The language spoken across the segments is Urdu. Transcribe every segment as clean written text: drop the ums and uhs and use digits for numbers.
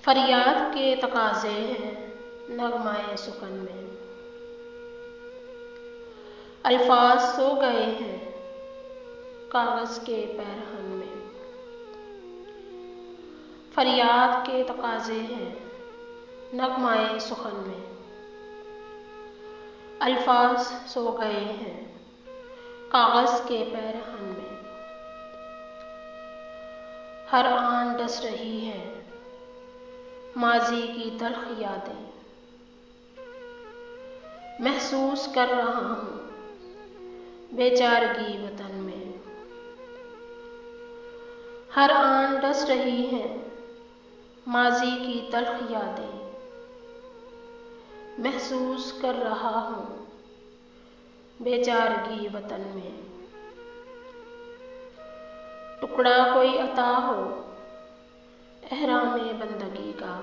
فریاد کے تقاضے ہیں نغمہ سخن میں، الفاظ سو گئے ہیں کاغذ کے پیرہن میں۔ فریاد کے تقاضے ہیں نغمہ سخن میں، الفاظ سو گئے ہیں کاغذ کے پیرہن میں۔ ہر آن ڈس رہی ہے ماضی کی تلخ یادیں، محسوس کر رہا ہوں بے چارگی وطن میں۔ ہر آن ڈس رہی ہے ماضی کی تلخ یادیں، محسوس کر رہا ہوں بے چارگی وطن میں۔ ٹکڑا کوئی عطا ہو احرام بندگی کا،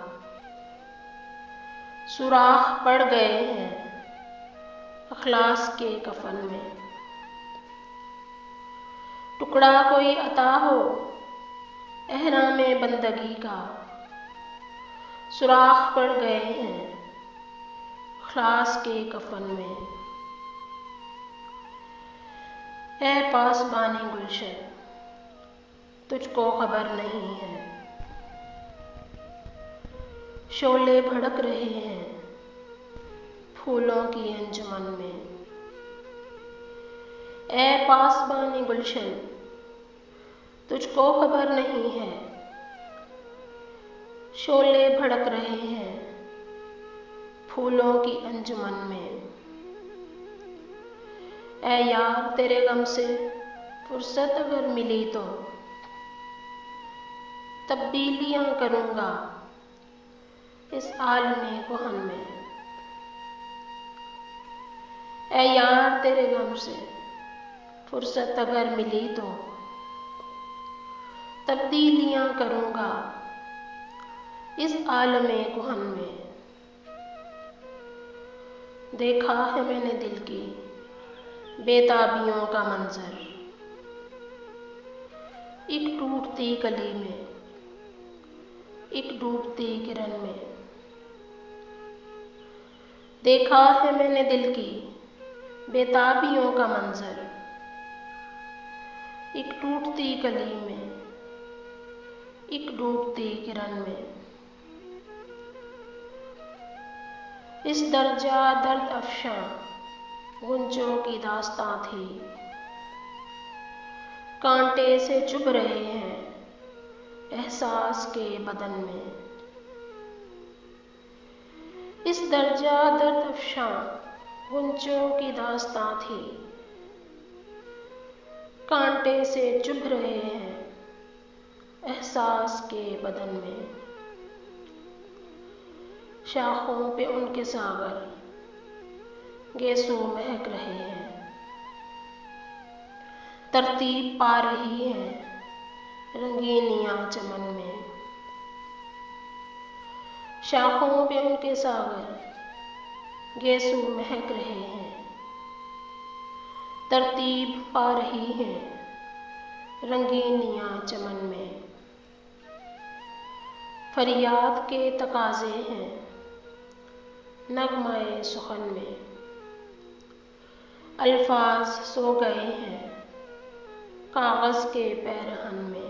سوراخ پڑ گئے ہیں اخلاص کے کفن میں۔ ٹکڑا کوئی عطا ہو احرام بندگی کا، سوراخ پڑ گئے ہیں اخلاص کے کفن میں۔ اے پاسبانِ گلشن تجھ کو خبر نہیں ہے، شعلے بھڑک رہے ہیں پھولوں کی انجمن میں۔ اے پاسبانِ گلشن تجھ کو خبر نہیں ہے، شعلے بھڑک رہے ہیں پھولوں کی انجمن میں۔ اے یار تیرے غم سے فرصت اگر ملی تو تبدیلیاں کروں گا اس عالمِ کہن میں۔ اے یار تیرے غم سے فرصت اگر ملی تو تبدیلیاں کروں گا اس عالمِ کہن میں۔ دیکھا ہے میں نے دل کی بے تابیوں کا منظر، ایک ٹوٹتی کلی میں ایک ڈوبتی کرن میں۔ دیکھا ہے میں نے دل کی بے تابیوں کا منظر، ایک ٹوٹتی کلی میں ایک ڈوبتی کرن میں۔ اس درجہ درد افشاں غنچوں کی داستاں تھی، کانٹے سے چبھ رہے ہیں احساس کے بدن میں۔ اس درجہ درد افشاں غنچوں کی داستاں تھی، کانٹے سے چبھ رہے ہیں احساس کے بدن میں۔ شاخوں پہ ان کے ساغر گیسو مہک رہے ہیں، ترتیب پا رہی ہیں رنگینیاں چمن میں۔ شاخوں پہ ان کے ساغر گیسو مہک رہے ہیں، ترتیب پا رہی ہیں رنگینیاں چمن میں۔ فریاد کے تقاضے ہیں نغمہ سخن میں، الفاظ سو گئے ہیں کاغذ کے پیرہن میں۔